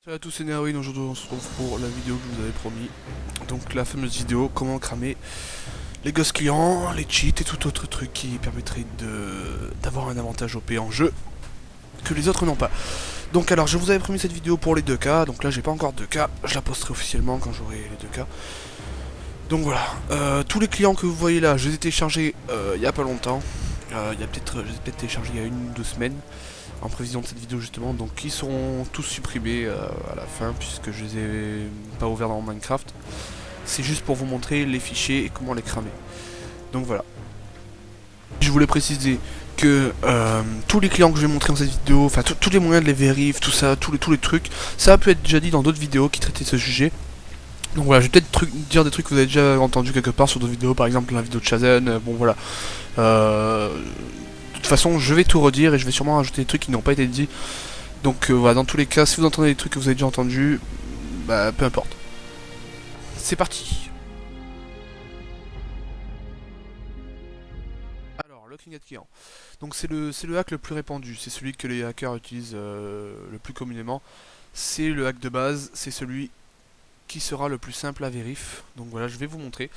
Salut à tous, c'est Nerwin. Aujourd'hui on se retrouve pour la vidéo que je vous avais promis. Donc la fameuse vidéo, comment cramer les ghosts clients, les cheats et tout autre truc qui permettrait d'avoir un avantage OP en jeu que les autres n'ont pas. Donc alors je vous avais promis cette vidéo pour les 2K, donc là j'ai pas encore 2K, je la posterai officiellement quand j'aurai les 2K. Donc voilà, tous les clients que vous voyez là, je les ai téléchargés il y a pas longtemps. Je les ai peut-être téléchargés il y a 1 ou 2 semaines en prévision de cette vidéo justement, donc ils seront tous supprimés à la fin puisque je les ai pas ouverts dans Minecraft. C'est juste pour vous montrer les fichiers et comment les cramer. Donc voilà. Je voulais préciser que tous les clients que je vais montrer dans cette vidéo, enfin tous les moyens de les vérifier, tout ça, tous les trucs, ça peut être déjà dit dans d'autres vidéos qui traitaient de ce sujet. Donc voilà, je vais peut-être dire des trucs que vous avez déjà entendu quelque part sur d'autres vidéos, par exemple la vidéo de Shazen, bon voilà. De toute façon, je vais tout redire et je vais sûrement rajouter des trucs qui n'ont pas été dit. Donc voilà, dans tous les cas, si vous entendez des trucs que vous avez déjà entendus, bah peu importe. C'est parti. Alors, locking at client. Donc c'est le hack le plus répandu, c'est celui que les hackers utilisent le plus communément. C'est le hack de base, c'est celui qui sera le plus simple à vérifier. Donc voilà, je vais vous montrer.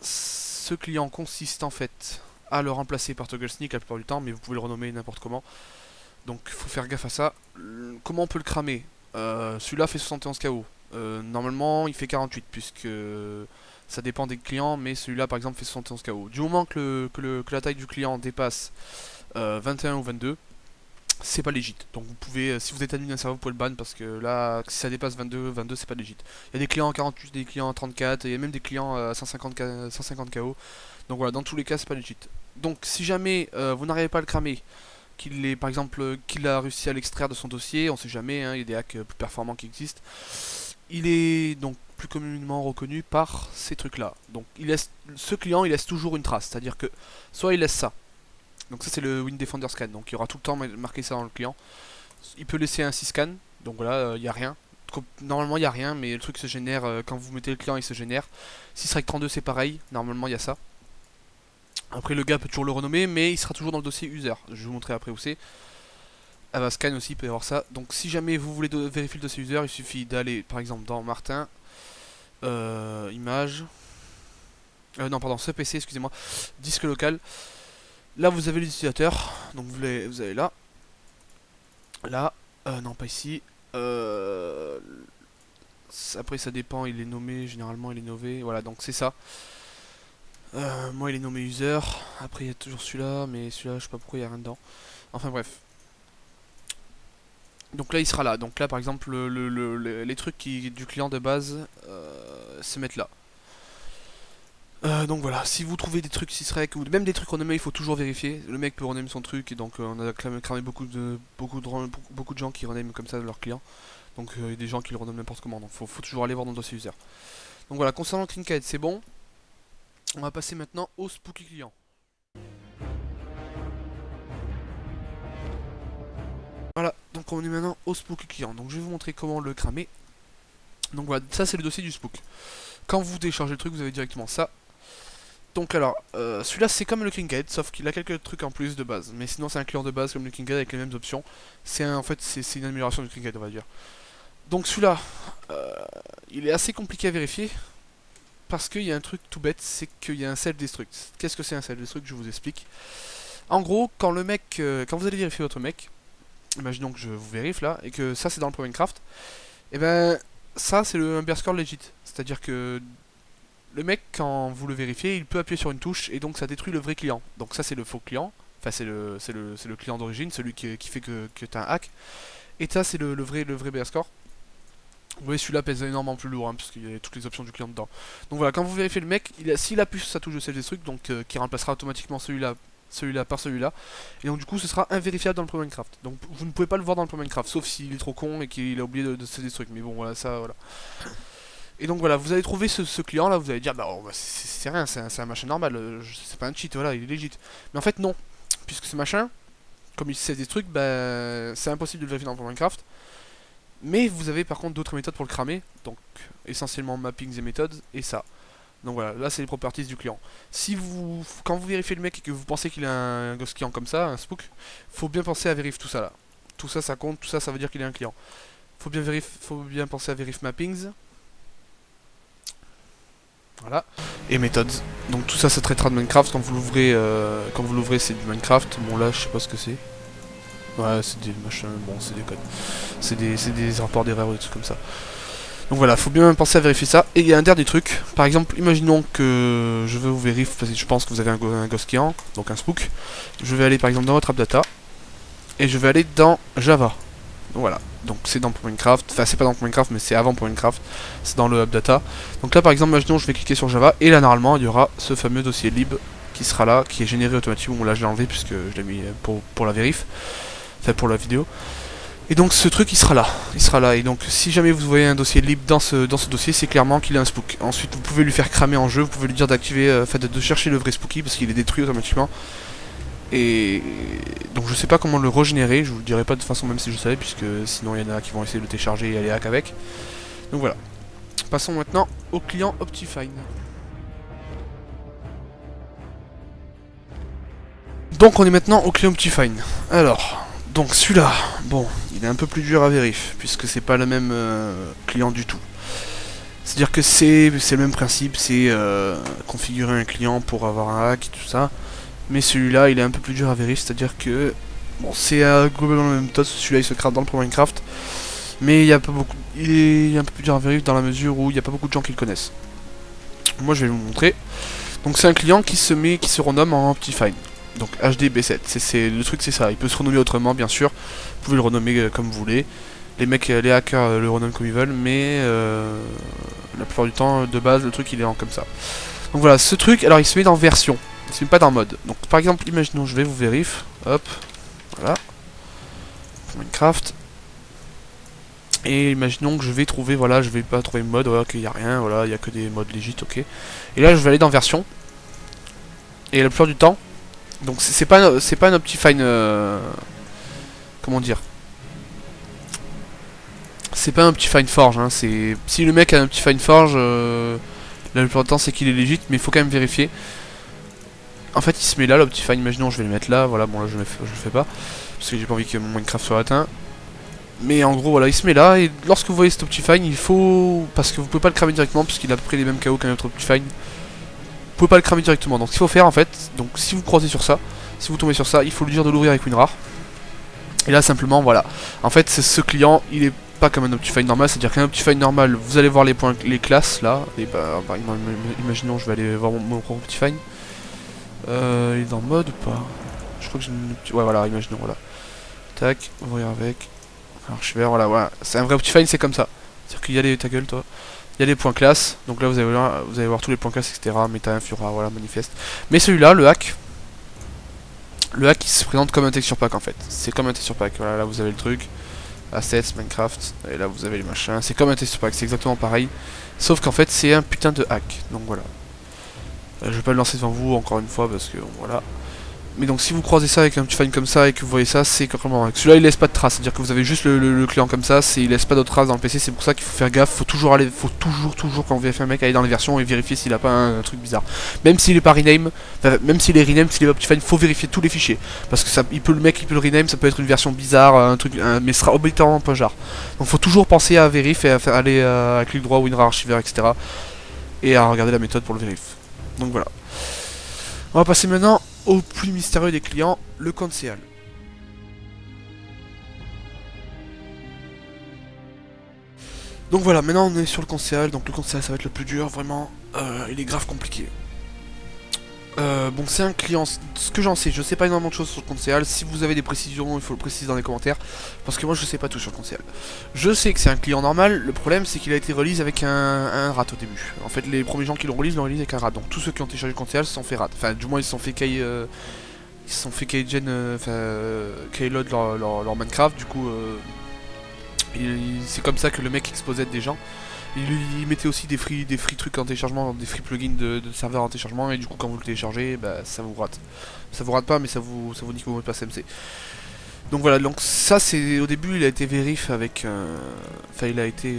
Ce client consiste en fait à le remplacer par Toggle Sneak la plupart du temps, mais vous pouvez le renommer n'importe comment. Donc il faut faire gaffe à ça. Comment on peut le cramer? Celui-là fait 71 KO. Normalement il fait 48 puisque ça dépend des clients, mais celui-là par exemple fait 71 KO. Du moment que la taille du client dépasse 21 ou 22, c'est pas légit. Donc vous pouvez, si vous êtes admin d'un serveur, vous pouvez le ban parce que là, si ça dépasse 22, c'est pas légit. Il y a des clients à 48, des clients à 34, et il y a même des clients à 150 KO. Donc voilà, dans tous les cas, c'est pas légit. Donc si jamais vous n'arrivez pas à le cramer, qu'il est par exemple qu'il a réussi à l'extraire de son dossier, on sait jamais, hein, il y a des hacks plus performants qui existent. Il est donc plus communément reconnu par ces trucs là. Donc ce client il laisse toujours une trace, c'est-à-dire que soit il laisse ça. Donc ça c'est le Win Defender Scan, donc il y aura tout le temps marqué ça dans le client. Il peut laisser un 6 scan, donc voilà, il n'y a rien. Normalement il n'y a rien, mais le truc se génère quand vous mettez le client, il se génère. 6Rec32 c'est pareil, normalement il y a ça. Après le gars peut toujours le renommer, mais il sera toujours dans le dossier user. Je vais vous montrer après où c'est. Avascan aussi, il peut y avoir ça. Donc si jamais vous voulez vérifier le dossier user, il suffit d'aller par exemple dans Martin, image, non pardon, ce PC, excusez-moi, disque local. Là vous avez l'utilisateur, donc vous avez là, non pas ici. Après ça dépend, il est nommé, généralement il est nommé, voilà donc c'est ça. Moi il est nommé user, après il y a toujours celui-là, mais celui-là je sais pas pourquoi il n'y a rien dedans. Enfin bref. Donc là il sera là, donc là par exemple les trucs du client de base se mettent là. Donc voilà, si vous trouvez des trucs 6rec ou même des trucs renommés, il faut toujours vérifier. Le mec peut renommer son truc et donc on a cramé beaucoup de gens qui renomment comme ça leurs clients. Donc il y a des gens qui le renomment n'importe comment, donc faut toujours aller voir dans le dossier user. Donc voilà, concernant Trinket, c'est bon. On va passer maintenant au spooky client. Voilà, donc on est maintenant au spooky client. Donc je vais vous montrer comment le cramer. Donc voilà, ça c'est le dossier du spook. Quand vous téléchargez le truc, vous avez directement ça. Donc alors, celui-là c'est comme le Kinghead, sauf qu'il a quelques trucs en plus de base. Mais sinon c'est un client de base comme le Kinghead avec les mêmes options. En fait c'est une amélioration du Kinghead on va dire. Donc celui-là, il est assez compliqué à vérifier. Parce qu'il y a un truc tout bête, c'est qu'il y a un self-destruct. Qu'est-ce que c'est un self-destruct? Je vous explique. En gros, quand le mec, quand vous allez vérifier votre mec, imaginons que je vous vérifie là, et que ça c'est dans le Pro Minecraft, et ben ça c'est le underscore legit. C'est-à-dire que le mec, quand vous le vérifiez, il peut appuyer sur une touche et donc ça détruit le vrai client. Donc ça c'est le faux client, enfin c'est le client d'origine, celui qui fait que tu as un hack. Et ça c'est le vrai underscore. Vous voyez celui-là pèse énormément plus lourd hein, parce qu'il y a toutes les options du client dedans. Donc voilà, quand vous vérifiez le mec, s'il appuie sur sa touche de self-destruct, donc qui remplacera automatiquement celui-là par celui-là, et donc du coup ce sera invérifiable dans le Pro Minecraft. Donc vous ne pouvez pas le voir dans le Pro Minecraft, sauf s'il est trop con et qu'il a oublié de self-destruct. Mais bon voilà, ça voilà. Et donc voilà, vous allez trouver ce client là, vous allez dire bah, oh, bah c'est rien, c'est un machin normal, c'est pas un cheat, voilà, il est legit. Mais en fait non, puisque ce machin, comme il sait des trucs, bah c'est impossible de le vérifier dans le Pro Minecraft. Mais vous avez par contre d'autres méthodes pour le cramer, donc essentiellement mappings et méthodes, et ça. Donc voilà, là c'est les properties du client. Quand vous vérifiez le mec et que vous pensez qu'il a un ghost client comme ça, un spook, faut bien penser à vérifier tout ça là. Tout ça, ça compte, tout ça, ça veut dire qu'il est un client. Faut bien penser à verif mappings. Voilà. Et méthodes. Donc tout ça, ça traitera de Minecraft. Quand vous l'ouvrez, c'est du Minecraft. Bon là, je sais pas ce que c'est. Ouais, c'est des machins, bon, c'est des codes. C'est des rapports d'erreur ou des trucs comme ça. Donc voilà, faut bien penser à vérifier ça. Et il y a un dernier truc. Par exemple, imaginons que je veux vous vérifier, parce que je pense que vous avez un ghost client, donc un spook. Je vais aller par exemple dans votre AppData. Et je vais aller dans Java. Donc voilà. Donc c'est dans Minecraft. Enfin, c'est pas dans Minecraft, mais c'est avant Minecraft. C'est dans le AppData. Donc là, par exemple, imaginons je vais cliquer sur Java. Et là, normalement, il y aura ce fameux dossier lib qui sera là, qui est généré automatiquement. Bon, là, je l'ai enlevé puisque je l'ai mis pour la vérif. Enfin, pour la vidéo. Et donc ce truc il sera là, et donc si jamais vous voyez un dossier lib dans ce dossier, c'est clairement qu'il a un spook. Ensuite vous pouvez lui faire cramer en jeu, vous pouvez lui dire d'activer, de chercher le vrai spooky parce qu'il est détruit automatiquement. Et donc je sais pas comment le régénérer, je vous le dirai pas de toute façon même si je savais, puisque sinon il y en a qui vont essayer de le télécharger et aller hack avec. Donc voilà. Passons maintenant au client Optifine. Donc on est maintenant au client Optifine. Alors... Donc celui-là, bon, il est un peu plus dur à vérifier, puisque c'est pas le même client du tout. C'est-à-dire que c'est le même principe, c'est configurer un client pour avoir un hack et tout ça. Mais celui-là, il est un peu plus dur à vérifier, c'est-à-dire que... Bon, c'est globalement la même méthode, celui-là il se crade dans le Minecraft. Mais il y a pas beaucoup... Il est un peu plus dur à vérifier dans la mesure où il n'y a pas beaucoup de gens qui le connaissent. Moi je vais vous montrer. Donc c'est un client qui se renomme en Optifine. Donc HDB7, le truc c'est ça, il peut se renommer autrement bien sûr, vous pouvez le renommer comme vous voulez, les hackers le renomment comme ils veulent, mais la plupart du temps, de base, le truc il est en comme ça. Donc voilà, ce truc, alors il se met dans version, il se met pas dans mode. Donc par exemple, imaginons, je vais vous vérifier, hop, voilà, pour Minecraft, et imaginons que je vais trouver, voilà, je vais pas trouver mode, voilà, qu'il n'y a rien, voilà, il n'y a que des modes legit, ok. Et là je vais aller dans version, et la plupart du temps, donc c'est pas un Optifine, comment dire, c'est pas un Optifine Forge, hein, si le mec a un Optifine Forge, la plupart du temps c'est qu'il est legit, mais il faut quand même vérifier. En fait il se met là l'Optifine, imaginons je vais le mettre là, voilà, bon là je le fais pas, parce que j'ai pas envie que mon Minecraft soit atteint. Mais en gros voilà, il se met là, et lorsque vous voyez cet Optifine, il faut, parce que vous pouvez pas le cramer directement, puisqu'il a à peu près les mêmes KO qu'un autre Optifine, vous pouvez pas le cramer directement, donc ce qu'il faut faire en fait, donc si vous croisez sur ça, si vous tombez sur ça, il faut lui dire de l'ouvrir avec WinRAR. Et là simplement voilà, en fait ce client il est pas comme un Optifine normal, c'est à dire qu'un Optifine normal, vous allez voir les classes là, et bah imaginons je vais aller voir mon propre Optifine. Il est dans mode ou pas? Je crois que j'ai une... Ouais voilà, imaginons, voilà. Tac, ouvrir avec. Archiveur, voilà, voilà. C'est un vrai Optifine, c'est comme ça. C'est-à-dire qu'il y a les... Ta gueule toi. Il y a les points classes, donc là vous allez voir tous les points classes, etc. Meta, Infura, voilà, manifeste. Mais celui-là, le hack il se présente comme un texture pack en fait. C'est comme un texture pack, voilà, là vous avez le truc. Assets, Minecraft, et là vous avez les machins. C'est comme un texture pack, c'est exactement pareil. Sauf qu'en fait c'est un putain de hack, donc voilà. Je vais pas le lancer devant vous encore une fois parce que bon, voilà. Mais donc si vous croisez ça avec un petit fan comme ça et que vous voyez ça, c'est complètement... Celui-là il laisse pas de traces, c'est-à-dire que vous avez juste le client comme ça, il laisse pas d'autres traces dans le PC, c'est pour ça qu'il faut faire gaffe, faut toujours quand vous vérifiez un mec aller dans les versions et vérifier s'il a pas un truc bizarre. Même s'il est pas rename, même s'il est rename, s'il est Optifine, faut vérifier tous les fichiers. Parce que ça, le mec il peut le rename, ça peut être une version bizarre, un truc, mais ce sera obligatoirement pas genre. Donc faut toujours penser à vérifier, à faire aller à clic droit, WinRAR, archiveur, etc. Et à regarder la méthode pour le vérifier. Donc voilà. On va passer maintenant au plus mystérieux des clients, le Conseal. Donc voilà, maintenant on est sur le Conseal, donc le Conseal ça va être le plus dur, vraiment, il est grave compliqué. Bon c'est un client, ce que j'en sais, je sais pas énormément de choses sur le Conseal, si vous avez des précisions il faut le préciser dans les commentaires, parce que moi je sais pas tout sur le Conseal. Je sais que c'est un client normal, le problème c'est qu'il a été release avec un rat au début. En fait les premiers gens qui l'ont release avec un rat, donc tous ceux qui ont téléchargé le Conseal se sont fait rat, enfin du moins ils se sont fait keygen, keyload leur Minecraft, du coup c'est comme ça que le mec exposait des gens. Il mettait aussi des free trucs en téléchargement, des free plugins de serveurs en téléchargement, et du coup quand vous le téléchargez, bah ça vous rate. Ça vous rate pas, mais ça vous nique vos mots de passe MC. Donc voilà, donc ça c'est au début il a été vérif avec enfin il a été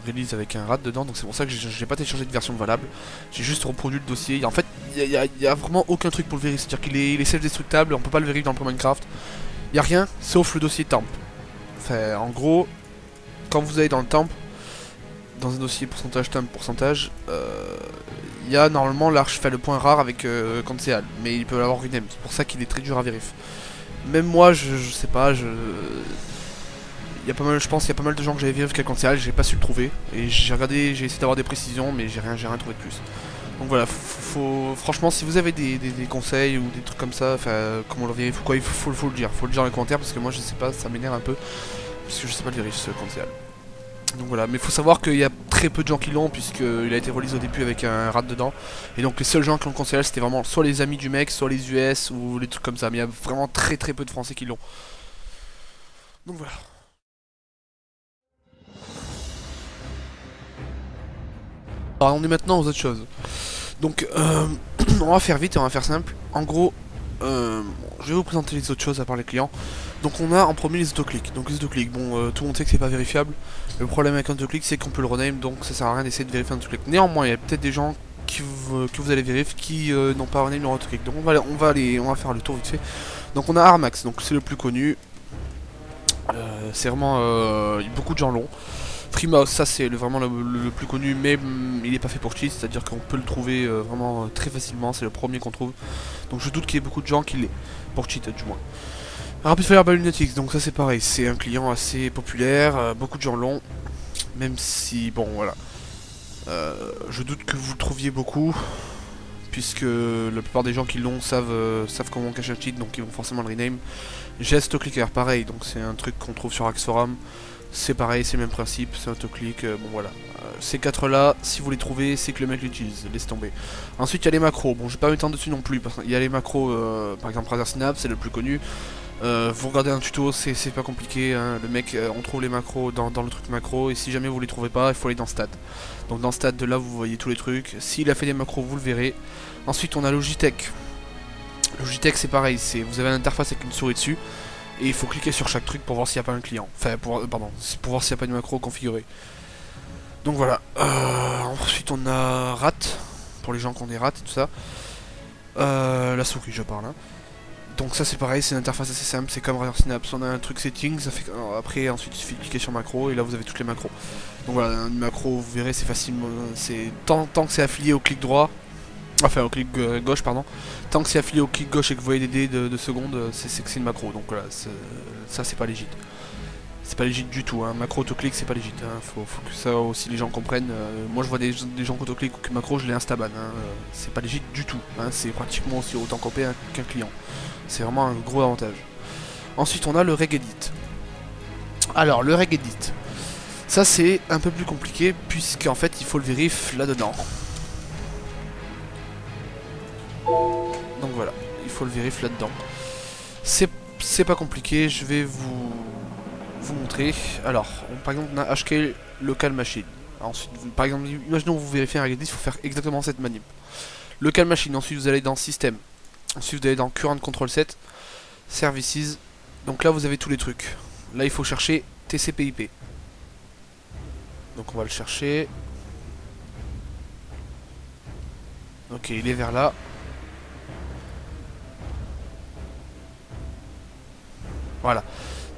release avec un rat dedans, donc c'est pour ça que j'ai pas téléchargé de version valable. J'ai juste reproduit le dossier. En fait il y a vraiment aucun truc pour le vérifier, c'est-à-dire qu'il est self-destructable, on peut pas le vérifier dans le Minecraft. Il n'y a rien sauf le dossier temp. Enfin, en gros, quand vous allez dans le temp, dans un dossier pourcentage temp pourcentage, il y a normalement l'arche fait le point rare avec cancel, mais il peut l'avoir rename. C'est pour ça qu'il est très dur à vérifier. Même moi, je sais pas, il y a pas mal, je pense qu'il y a pas mal de gens que j'avais vérifié cancel, j'ai pas su le trouver. Et j'ai regardé, j'ai essayé d'avoir des précisions, mais j'ai rien trouvé de plus. Donc voilà, franchement, si vous avez des conseils ou des trucs comme ça, enfin, comment on le vérifie, quoi, faut le dire. Faut le dire dans les commentaires parce que moi je sais pas, ça m'énerve un peu. Parce que je sais pas le vérifier ce conseil. Donc voilà, mais il faut savoir qu'il y a très peu de gens qui l'ont puisqu'il a été release au début avec un rat dedans. Et donc les seuls gens qui l'ont conseillé c'était vraiment soit les amis du mec, soit les US ou les trucs comme ça. Mais il y a vraiment très peu de Français qui l'ont. Donc voilà. Alors on est maintenant aux autres choses. Donc on va faire vite et on va faire simple. En gros, je vais vous présenter les autres choses à part les clients. Donc on a en premier les autoclics. Donc les autoclics, bon, tout le monde sait que c'est pas vérifiable. Le problème avec un autoclic c'est qu'on peut le rename, donc ça sert à rien d'essayer de vérifier un autoclic. Néanmoins, il y a peut-être des gens que vous allez vérifier qui n'ont pas rename leur autoclic. Donc on va faire le tour vite fait. Donc on a Armax, donc c'est le plus connu. C'est vraiment beaucoup de gens l'ont. FreeMouse, ça c'est vraiment le plus connu, mais il n'est pas fait pour cheat, c'est-à-dire qu'on peut le trouver vraiment très facilement, c'est le premier qu'on trouve. Donc je doute qu'il y ait beaucoup de gens qui l'aient, pour cheat du moins. RapidFire Balloonatics, donc ça c'est pareil, c'est un client assez populaire, beaucoup de gens l'ont, même si, bon voilà. Je doute que vous le trouviez beaucoup, puisque la plupart des gens qui l'ont savent comment cacher un cheat, donc ils vont forcément le rename. Clicker, pareil, donc c'est un truc qu'on trouve sur Axe Forum. C'est pareil, c'est le même principe, c'est autoclic, bon voilà. Ces 4 là, si vous les trouvez, c'est que le mec l'utilise, laisse tomber. Ensuite il y a les macros, bon je vais pas m'étendre dessus non plus, parce qu'il y a les macros, par exemple Razer Synapse, c'est le plus connu. Vous regardez un tuto, c'est pas compliqué, hein. Le mec, on trouve les macros dans le truc macro, et si jamais vous les trouvez pas, il faut aller dans Stat. Donc dans Stat, de là vous voyez tous les trucs, s'il a fait des macros, vous le verrez. Ensuite on a Logitech. Logitech c'est pareil, vous avez une interface avec une souris dessus. Et il faut cliquer sur chaque truc pour voir s'il n'y a pas un client. Enfin, pour voir s'il n'y a pas de macro configuré. Donc voilà. Ensuite, on a RAT. Pour les gens qui ont des RAT et tout ça. La souris, je parle. Hein. Donc ça, c'est pareil, c'est une interface assez simple. C'est comme Razer Synapse. On a un truc settings. Ça fait... Après, ensuite, il suffit de cliquer sur macro. Et là, vous avez toutes les macros. Donc voilà, une macro, vous verrez, c'est facilement. Tant que c'est affilié au clic droit. Enfin, au clic gauche, pardon. Tant que c'est affilié au clic gauche et que vous voyez des dés de secondes, c'est que c'est une macro. Donc voilà, ça c'est pas légit. C'est pas légit du tout. Hein. Macro autoclic, c'est pas légit. Hein. Faut que ça aussi les gens comprennent. Moi, je vois des gens qui autoclic ou que macro, je les instaban. Hein. C'est pas légit du tout. Hein. C'est pratiquement aussi autant compé qu'un client. C'est vraiment un gros avantage. Ensuite, on a le regedit. Alors, le regedit. Ça, c'est un peu plus compliqué, puisqu'en fait, il faut le vérifier là-dedans. Donc voilà, il faut le vérifier là-dedans. C'est pas compliqué, je vais vous montrer. Alors, par exemple, on a HK Local Machine. Ensuite, par exemple, imaginons que vous vérifiez un regedit, il faut faire exactement cette manip. Local Machine, ensuite vous allez dans System. Ensuite vous allez dans Current Control Set, Services. Donc là vous avez tous les trucs. Là il faut chercher TCP/IP. Donc on va le chercher. Ok, il est vers là. Voilà,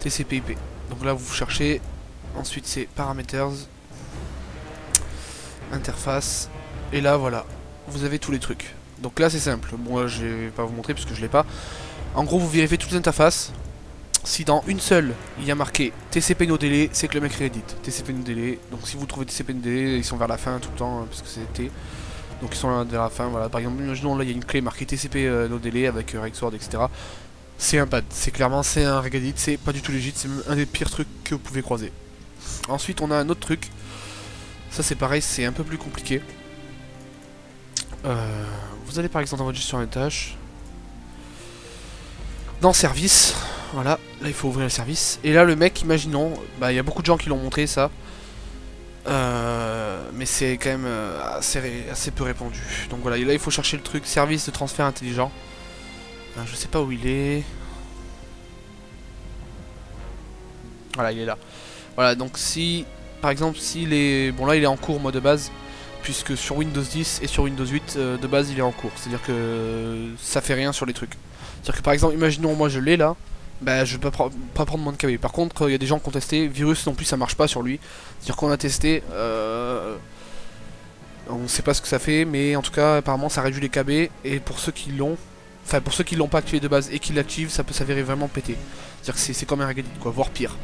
TCP/IP. Donc là vous cherchez. Ensuite c'est Parameters, Interface. Et là voilà, vous avez tous les trucs. Donc là c'est simple. Moi je vais pas vous montrer puisque je l'ai pas. En gros vous vérifiez toutes les interfaces. Si dans une seule il y a marqué TCP no delay, c'est que le mec réédite. TCP no delay. Donc si vous trouvez TCP no delay, ils sont vers la fin tout le temps hein, parce que c'est T. Donc ils sont là vers la fin. Voilà. Par exemple, imaginons là il y a une clé marquée TCP no delay avec Rexword, etc. C'est un pad. C'est clairement c'est un regedit. C'est pas du tout légit. C'est même un des pires trucs que vous pouvez croiser. Ensuite on a un autre truc. Ça c'est pareil, c'est un peu plus compliqué. Vous allez par exemple dans votre gestion des tâches. Dans service, voilà, là il faut ouvrir le service. Et là le mec, imaginons, bah il y a beaucoup de gens qui l'ont montré ça. Mais c'est quand même assez peu répandu. Donc voilà, et là il faut chercher le truc service de transfert intelligent. Je sais pas où il est. Voilà, il est là. Voilà, donc si, par exemple, s'il est... Bon là il est en cours mode de base. Puisque sur Windows 10 et sur Windows 8 de base il est en cours. C'est-à-dire que ça fait rien sur les trucs. C'est-à-dire que par exemple, imaginons moi je l'ai là. bah je vais pas prendre moins de KB. Par contre, il y a des gens qui ont testé, virus non plus ça marche pas sur lui. C'est-à-dire qu'on a testé, on sait pas ce que ça fait, mais en tout cas apparemment ça réduit les KB, et pour ceux qui l'ont, enfin pour ceux qui l'ont pas activé de base et qui l'activent, ça peut s'avérer vraiment pété. C'est-à-dire que c'est comme un Regadit quoi, voire pire.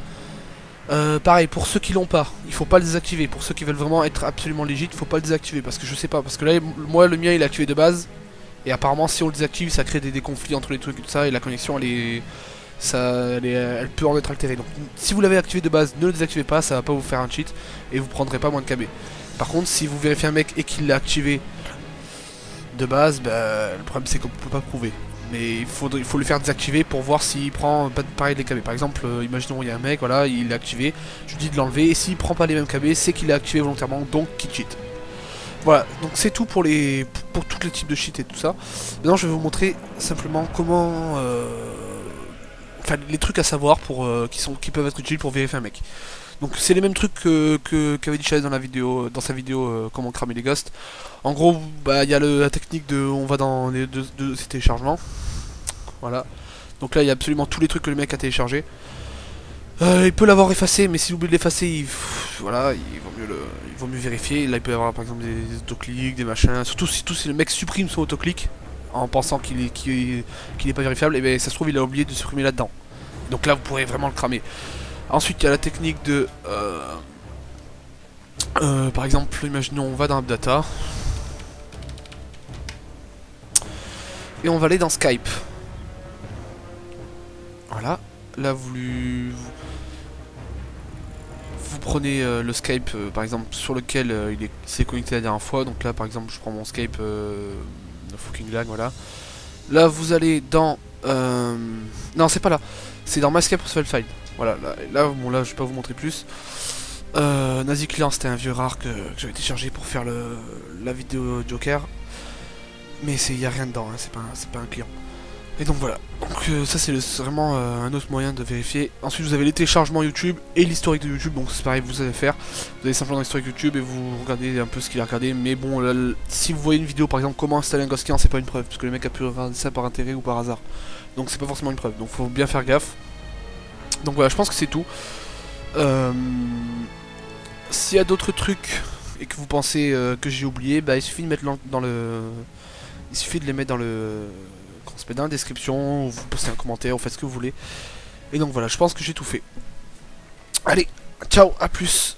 Pareil, pour ceux qui l'ont pas, il faut pas le désactiver. Pour ceux qui veulent vraiment être absolument légit, il faut pas le désactiver, parce que je sais pas, parce que là, moi le mien il est activé de base, et apparemment si on le désactive, ça crée des conflits entre les trucs et tout ça, et la connexion elle peut en être altérée. Donc si vous l'avez activé de base, ne le désactivez pas, ça va pas vous faire un cheat, et vous prendrez pas moins de KB. Par contre, si vous vérifiez un mec et qu'il l'a activé de base, bah, le problème c'est qu'on peut pas prouver. Mais il faut le faire désactiver pour voir s'il prend pas pareil les KB. Par exemple, imaginons il y a un mec, voilà, il l'a activé, je lui dis de l'enlever, et s'il prend pas les mêmes KB, c'est qu'il l'a activé volontairement, donc qu'il cheat. Voilà, donc c'est tout pour tous les types de cheat et tout ça. Maintenant je vais vous montrer simplement comment... enfin les trucs à savoir pour qui peuvent être utiles pour vérifier un mec. Donc c'est les mêmes trucs qu'avait dit Chaz dans sa vidéo comment cramer les ghosts. En gros, bah il y a la technique de on va dans les deux téléchargements. Voilà. Donc là il y a absolument tous les trucs que le mec a téléchargé. Il peut l'avoir effacé, mais s'il oublie de l'effacer, voilà, il vaut mieux vérifier. Là il peut y avoir par exemple des autoclics, des machins. Surtout si le mec supprime son autoclic en pensant qu'il est pas vérifiable, et bien ça se trouve il a oublié de supprimer là-dedans. Donc là vous pourrez vraiment le cramer. Ensuite, il y a la technique de... par exemple, imaginons, on va dans AppData. Et on va aller dans Skype. Voilà. Là, vous prenez le Skype, par exemple, sur lequel il s'est connecté la dernière fois. Donc là, par exemple, je prends mon Skype, fucking lag, voilà. Là, vous allez dans... non, c'est pas là. C'est dans My Skype Profile File. Voilà, bon, là, je vais pas vous montrer plus. Nazi Client, c'était un vieux rare que j'avais téléchargé pour faire la vidéo Joker. Mais il n'y a rien dedans, hein, c'est pas un client. Et donc voilà, donc ça c'est vraiment un autre moyen de vérifier. Ensuite vous avez les téléchargements YouTube et l'historique de YouTube, donc c'est pareil, vous allez faire. Vous allez simplement dans l'historique YouTube et vous regardez un peu ce qu'il a regardé. Mais bon, là, si vous voyez une vidéo par exemple comment installer un Ghost Client, c'est pas une preuve, parce que le mec a pu regarder ça par intérêt ou par hasard. Donc c'est pas forcément une preuve, donc faut bien faire gaffe. Donc voilà, je pense que c'est tout. S'il y a d'autres trucs et que vous pensez que j'ai oublié, bah il suffit de mettre il suffit de les mettre dans dans la description, ou vous postez un commentaire, ou faites ce que vous voulez. Et donc voilà, je pense que j'ai tout fait. Allez, ciao, à plus.